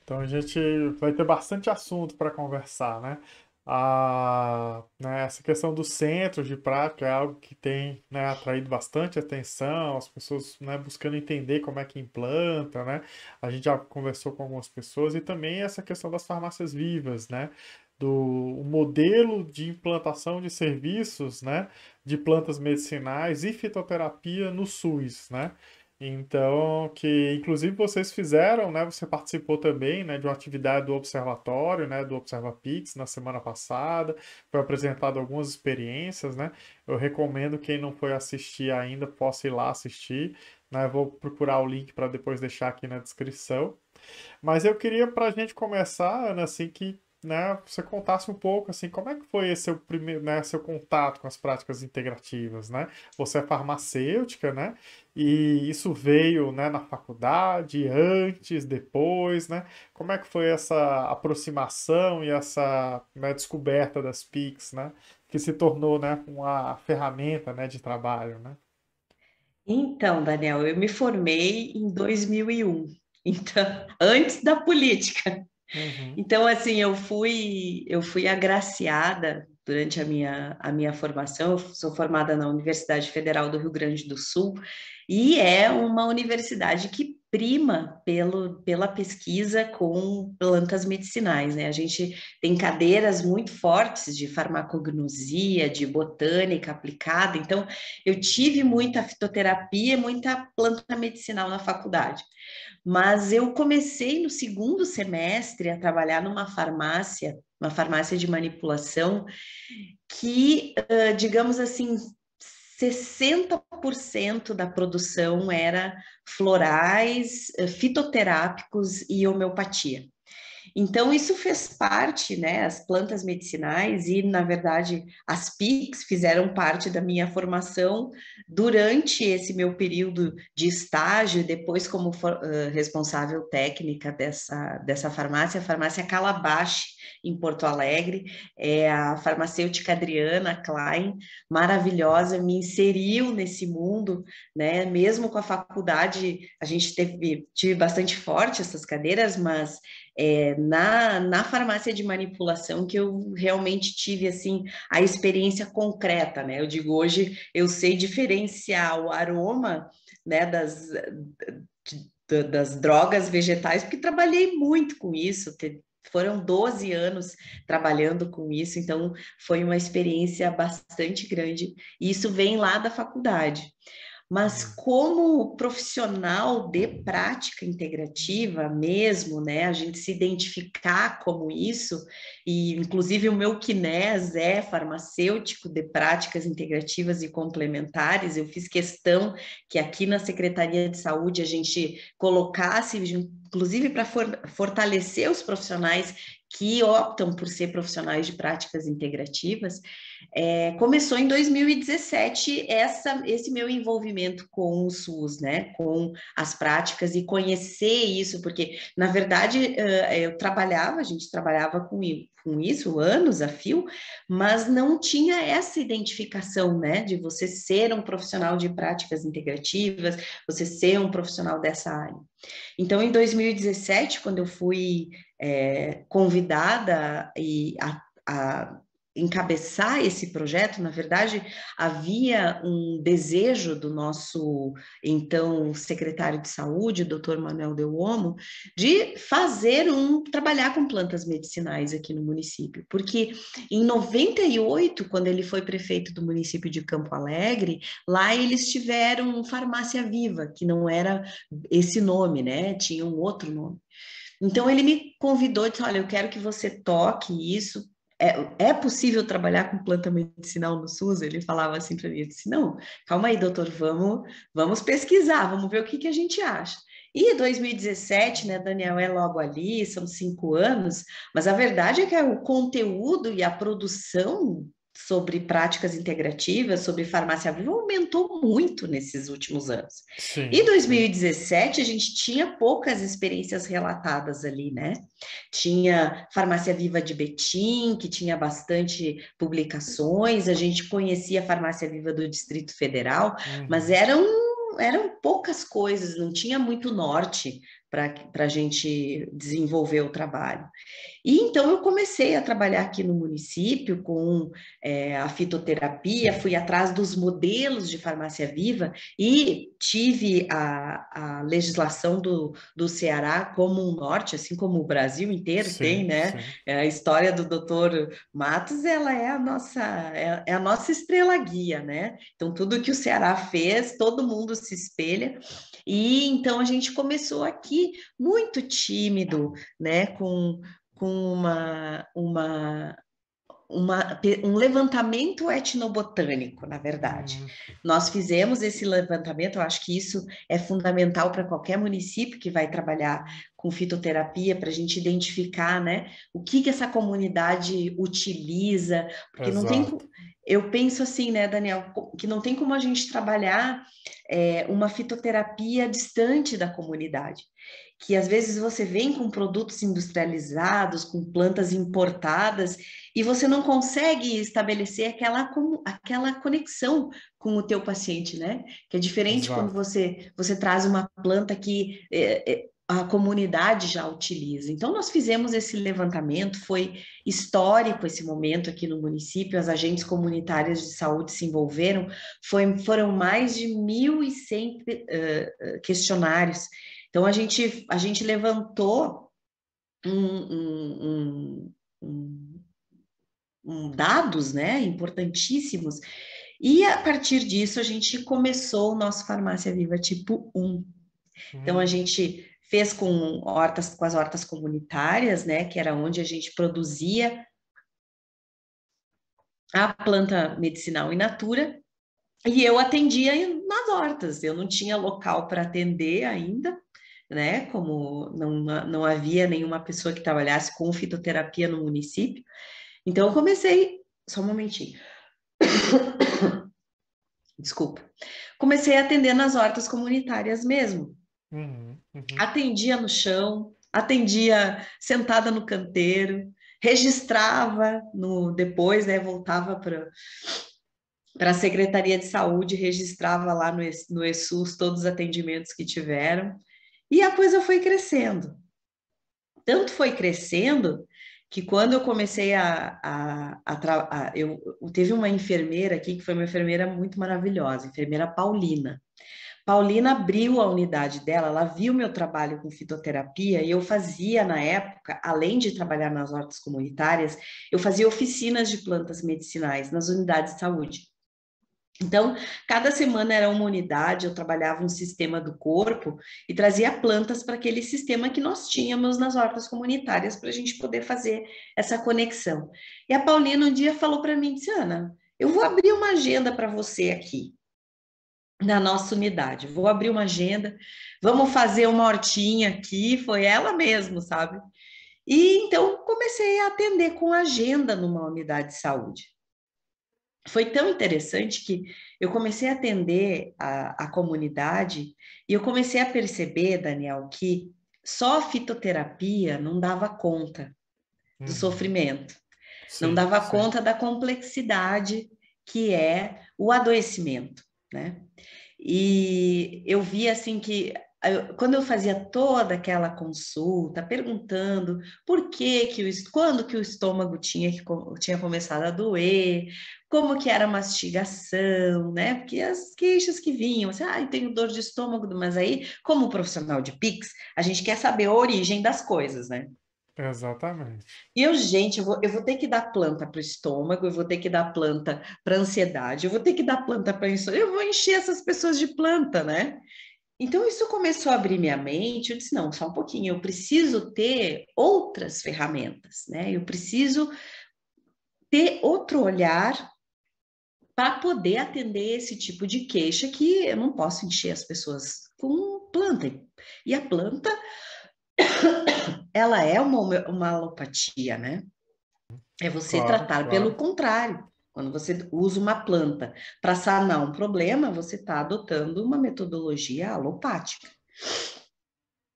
Então a gente vai ter bastante assunto para conversar, né? Essa questão dos centros de prática é algo que tem, né, atraído bastante atenção, as pessoas, né, buscando entender como é que implanta, né? A gente já conversou com algumas pessoas e também essa questão das farmácias vivas, né? Do o modelo de implantação de serviços, né, de plantas medicinais e fitoterapia no SUS, né? Então, que inclusive vocês fizeram, né? Você participou também, né, de uma atividade do observatório, né, do ObservaPix na semana passada. Foi apresentado algumas experiências, né? Eu recomendo quem não foi assistir ainda possa ir lá assistir, né? Eu vou procurar o link para depois deixar aqui na descrição. Mas eu queria, para a gente começar, Ana, assim, que, né, você contasse um pouco, assim, como é que foi esse seu primeiro, né, seu contato com as práticas integrativas, né? Você é farmacêutica, né? E isso veio, né, na faculdade, antes, depois, né? Como é que foi essa aproximação e essa, né, descoberta das PICs, né? Que se tornou, né, uma ferramenta, né, de trabalho, né? Então, Daniel, eu me formei em 2001, então, antes da política. Uhum. Então, assim, eu fui agraciada durante a minha formação. Eu sou formada na Universidade Federal do Rio Grande do Sul, e é uma universidade que prima pela pesquisa com plantas medicinais, né? A gente tem cadeiras muito fortes de farmacognosia, de botânica aplicada. Então, eu tive muita fitoterapia, muita planta medicinal na faculdade. Mas eu comecei no segundo semestre a trabalhar numa farmácia, uma farmácia de manipulação, que, digamos assim, 60% da produção era florais, fitoterápicos e homeopatia. Então, isso fez parte, né? As plantas medicinais e, na verdade, as PICs fizeram parte da minha formação durante esse meu período de estágio, e depois como responsável técnica dessa farmácia, a farmácia Calabache, em Porto Alegre. É a farmacêutica Adriana Klein, maravilhosa, me inseriu nesse mundo, né? Mesmo com a faculdade, a gente tive bastante forte essas cadeiras, mas na farmácia de manipulação que eu realmente tive assim a experiência concreta, né? Eu digo, hoje eu sei diferenciar o aroma, né, das drogas vegetais, porque trabalhei muito com isso. Foram 12 anos trabalhando com isso, então foi uma experiência bastante grande. E isso vem lá da faculdade. Mas Uhum. como profissional de prática integrativa mesmo, né, a gente se identificar como isso, e inclusive o meu KINES é farmacêutico de práticas integrativas e complementares. Eu fiz questão que aqui na Secretaria de Saúde a gente colocasse, inclusive para fortalecer os profissionais que optam por ser profissionais de práticas integrativas. Começou em 2017 esse meu envolvimento com o SUS, né, com as práticas e conhecer isso, porque na verdade a gente trabalhava com isso anos a fio, mas não tinha essa identificação, né, de você ser um profissional de práticas integrativas, você ser um profissional dessa área. Então, em 2017, quando eu fui convidada a encabeçar esse projeto, na verdade, havia um desejo do nosso então secretário de saúde, Dr. Manuel Dellomo, de trabalhar com plantas medicinais aqui no município, porque em 98, quando ele foi prefeito do município de Campo Alegre, lá eles tiveram farmácia viva, que não era esse nome, né? Tinha um outro nome. Então ele me convidou e disse: olha, eu quero que você toque isso. É possível trabalhar com planta medicinal no SUS? Ele falava assim para mim. Eu disse: não, calma aí, doutor, vamos pesquisar, vamos ver o que a gente acha. E 2017, né, Daniel, é logo ali, são 5 anos, mas a verdade é que o conteúdo e a produção sobre práticas integrativas, sobre farmácia viva, aumentou muito nesses últimos anos. E Sim, sim. 2017 a gente tinha poucas experiências relatadas ali, né? Tinha Farmácia Viva de Betim, que tinha bastante publicações, a gente conhecia a Farmácia Viva do Distrito Federal, mas Uhum. eram poucas coisas, não tinha muito norte, para a gente desenvolver o trabalho. E então eu comecei a trabalhar aqui no município com a fitoterapia, fui atrás dos modelos de farmácia viva e tive a legislação do Ceará como um norte, assim como o Brasil inteiro tem, Sim, né? sim. A história do doutor Matos, ela é a nossa estrela guia, né? Então, tudo que o Ceará fez, todo mundo se espelha. E então a gente começou aqui muito tímido, né? Com um levantamento etnobotânico, na verdade. Hum, Nós fizemos esse levantamento, eu acho que isso é fundamental para qualquer município que vai trabalhar com fitoterapia, para a gente identificar, né, o que essa comunidade utiliza, porque não tem. exato. Eu penso assim, né, Daniel, que não tem como a gente trabalhar uma fitoterapia distante da comunidade, que às vezes você vem com produtos industrializados, com plantas importadas, e você não consegue estabelecer aquela conexão com o teu paciente, né? Que é diferente quando Exato. você traz uma planta que a comunidade já utiliza. Então, nós fizemos esse levantamento, foi histórico esse momento aqui no município, as agentes comunitárias de saúde se envolveram, foram mais de 1.100 questionários. Então, a gente levantou um, um, um, dados, né, importantíssimos, e a partir disso a gente começou o nosso Farmácia Viva tipo 1. Então, a Hum, gente fez com as hortas comunitárias, né, que era onde a gente produzia a planta medicinal in natura, e eu atendia nas hortas, eu não tinha local para atender ainda, né, como não havia nenhuma pessoa que trabalhasse com fitoterapia no município, então eu comecei, só um momentinho, desculpa, comecei a atender nas hortas comunitárias mesmo, uhum. atendia no chão, atendia sentada no canteiro, registrava no depois, né, voltava para a Secretaria de Saúde, registrava lá no ESUS todos os atendimentos que tiveram, e a coisa foi crescendo. Tanto foi crescendo que quando eu comecei teve uma enfermeira aqui que foi uma enfermeira muito maravilhosa, a enfermeira Paulina. Paulina abriu a unidade dela, ela viu meu trabalho com fitoterapia e eu fazia na época, além de trabalhar nas hortas comunitárias, eu fazia oficinas de plantas medicinais nas unidades de saúde. Então, cada semana era uma unidade, eu trabalhava um sistema do corpo e trazia plantas para aquele sistema que nós tínhamos nas hortas comunitárias para a gente poder fazer essa conexão. E a Paulina um dia falou para mim, disse, Ana, eu vou abrir uma agenda para você aqui na nossa unidade. Vou abrir uma agenda, vamos fazer uma hortinha aqui, foi ela mesmo, sabe? E então comecei a atender com agenda numa unidade de saúde. Foi tão interessante que eu comecei a atender a comunidade e eu comecei a perceber, Daniel, que só a fitoterapia não dava conta do Uhum. sofrimento, não Sim, dava sim. conta da complexidade que é o adoecimento, né? E eu vi assim que quando eu fazia toda aquela consulta, perguntando por que quando que o estômago tinha começado a doer, como que era a mastigação, né? Porque as queixas que vinham, assim, tenho dor de estômago, mas aí, como profissional de Pix, a gente quer saber a origem das coisas, né? Exatamente. E eu, gente, eu vou ter que dar planta para o estômago, eu vou ter que dar planta para ansiedade, eu vou ter que dar planta para isso, eu vou encher essas pessoas de planta, né? Então isso começou a abrir minha mente. Eu disse: não, só um pouquinho, eu preciso ter outras ferramentas, né? Eu preciso ter outro olhar para poder atender esse tipo de queixa que eu não posso encher as pessoas com planta. E a planta, ela é uma alopatia, né? É você Claro, tratar pelo claro. contrário. Quando você usa uma planta para sanar um problema, você está adotando uma metodologia alopática.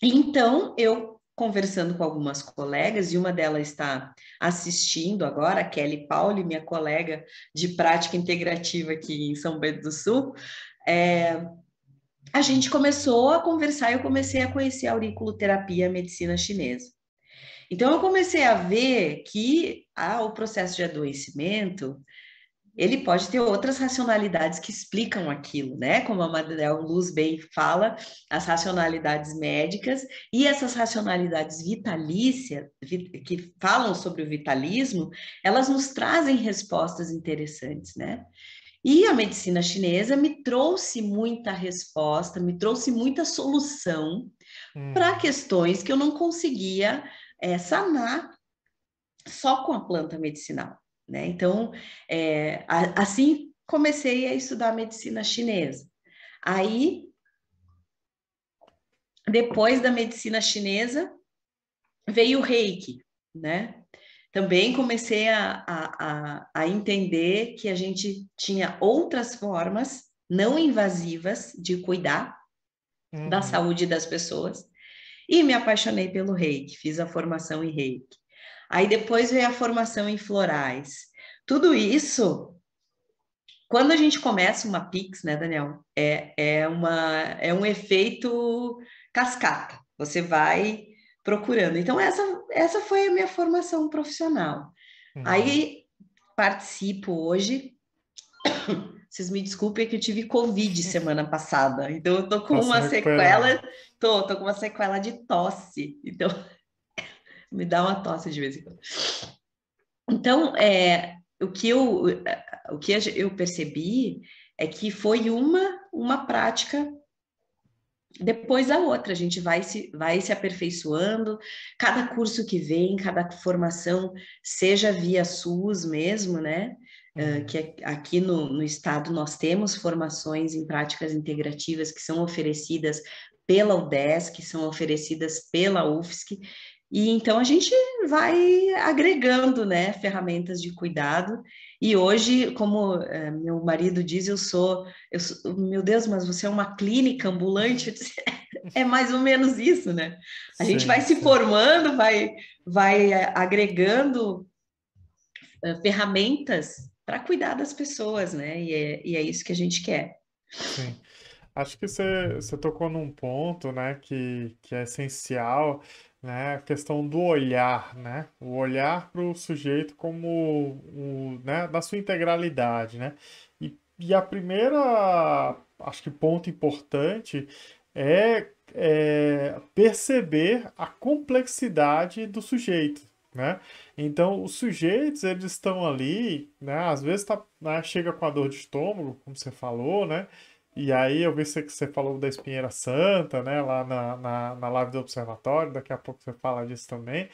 Então, eu conversando com algumas colegas, e uma delas está assistindo agora, a Kelly Pauli, minha colega de prática integrativa aqui em São Bento do Sul, a gente começou a conversar, eu comecei a conhecer a auriculoterapia, a medicina chinesa. Então, eu comecei a ver que o processo de adoecimento, ele pode ter outras racionalidades que explicam aquilo, né? Como a Madeleine Luz bem fala, as racionalidades médicas e essas racionalidades vitalícias, que falam sobre o vitalismo, elas nos trazem respostas interessantes, né? E a medicina chinesa me trouxe muita resposta, me trouxe muita solução para Uhum. questões que eu não conseguia sanar só com a planta medicinal, né? Então, assim comecei a estudar medicina chinesa. Aí, depois da medicina chinesa, veio o Reiki, né? Também comecei a entender que a gente tinha outras formas não invasivas de cuidar da Uhum. saúde das pessoas e me apaixonei pelo Reiki, fiz a formação em Reiki. Aí depois veio a formação em florais. Tudo isso, quando a gente começa uma Pix, né, Daniel? É um efeito cascata. Você vai procurando. Então, essa foi a minha formação profissional. Uhum. Aí participo hoje. Vocês me desculpem que eu tive Covid semana passada. Então, eu tô com Tá se uma recuperando. sequela, tô com uma sequela de tosse. Então, me dá uma tosse de vez em quando. Então, o que eu percebi é que foi uma prática depois da outra. A gente vai se aperfeiçoando, cada curso que vem, cada formação, seja via SUS mesmo, né? Uhum. Que aqui no estado nós temos formações em práticas integrativas que são oferecidas pela UDESC, que são oferecidas pela UFSC, e então a gente vai agregando, né, ferramentas de cuidado. E hoje, como meu marido diz, meu Deus, mas você é uma clínica ambulante? Eu disse, é mais ou menos isso, né? A gente vai Sim, se sim, formando, vai agregando ferramentas para cuidar das pessoas, né? E é isso que a gente quer. sim. Acho que você tocou num ponto, né, que é essencial, né, a questão do olhar, né, o olhar para o sujeito como, né, na sua integralidade, né, e a primeira, acho que ponto importante é perceber a complexidade do sujeito, né, então os sujeitos, eles estão ali, né, às vezes né, chega com a dor de estômago, como você falou, né, e aí eu vi que você falou da Espinheira Santa, né, lá na live do Observatório, daqui a pouco você fala disso também.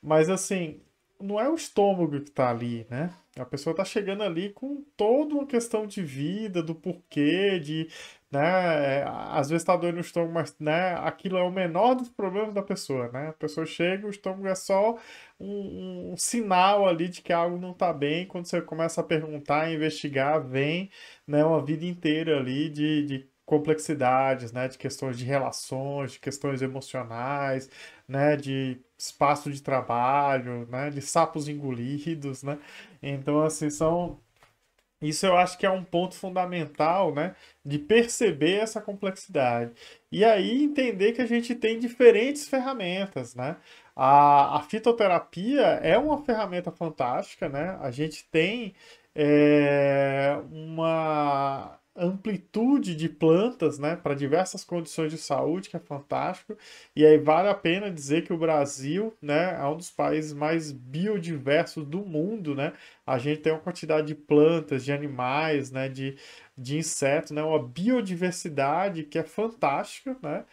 Mas assim, não é o estômago que tá ali, né? A pessoa tá chegando ali com toda uma questão de vida, do porquê, né, às vezes tá doendo no estômago, mas, né, aquilo é o menor dos problemas da pessoa, né? A pessoa chega, o estômago é só um sinal ali de que algo não tá bem. Quando você começa a perguntar, investigar, vem, né, uma vida inteira ali de complexidades, né, de questões de relações, de questões emocionais, né, de espaço de trabalho, né, de sapos engolidos, né? Então, assim, isso eu acho que é um ponto fundamental, né, de perceber essa complexidade. E aí entender que a gente tem diferentes ferramentas, né? A fitoterapia é uma ferramenta fantástica, né? A gente tem uma amplitude de plantas, né, para diversas condições de saúde, que é fantástico. E aí vale a pena dizer que o Brasil, né, é um dos países mais biodiversos do mundo, né? A gente tem uma quantidade de plantas, de animais, né, de insetos, né, uma biodiversidade que é fantástica, né,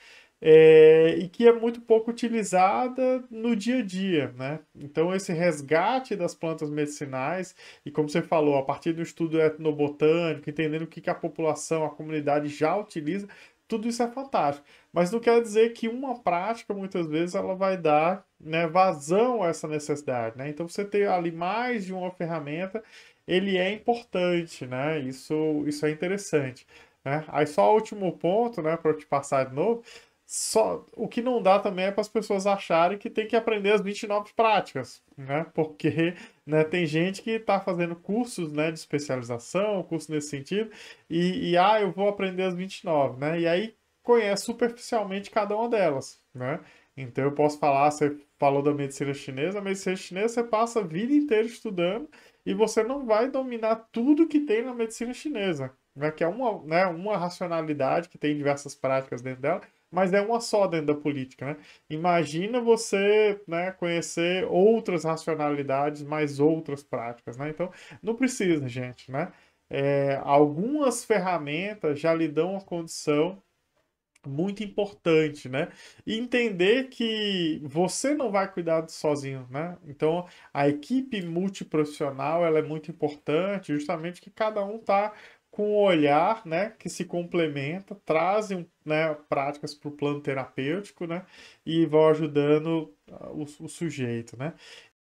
e que é muito pouco utilizada no dia a dia, né? Então esse resgate das plantas medicinais e como você falou, a partir do estudo etnobotânico, entendendo o que que a população, a comunidade já utiliza, tudo isso é fantástico. Mas não quer dizer que uma prática, muitas vezes, ela vai dar, né, vazão a essa necessidade, né? Então, você ter ali mais de uma ferramenta, ele é importante, né? Isso é interessante, né? Aí, só o último ponto, né, para eu te passar de novo, o que não dá também é para as pessoas acharem que tem que aprender as 29 práticas, né? Porque, né, tem gente que está fazendo cursos, né, de especialização, curso nesse sentido, eu vou aprender as 29, né? E aí conhece superficialmente cada uma delas, né? Então eu posso falar, você falou da medicina chinesa, a medicina chinesa você passa a vida inteira estudando e você não vai dominar tudo que tem na medicina chinesa, né? Que é uma, né, uma racionalidade que tem diversas práticas dentro dela, mas é uma só dentro da política, né? Imagina você, né, conhecer outras racionalidades, mais outras práticas, né? Então, não precisa, gente, né? Algumas ferramentas já lhe dão uma condição muito importante, né? E entender que você não vai cuidar sozinho, né? Então, a equipe multiprofissional, ela é muito importante, justamente que cada um tá com um olhar, né, que se complementa, trazem, né, práticas para o plano terapêutico, né, e vão ajudando o sujeito, né?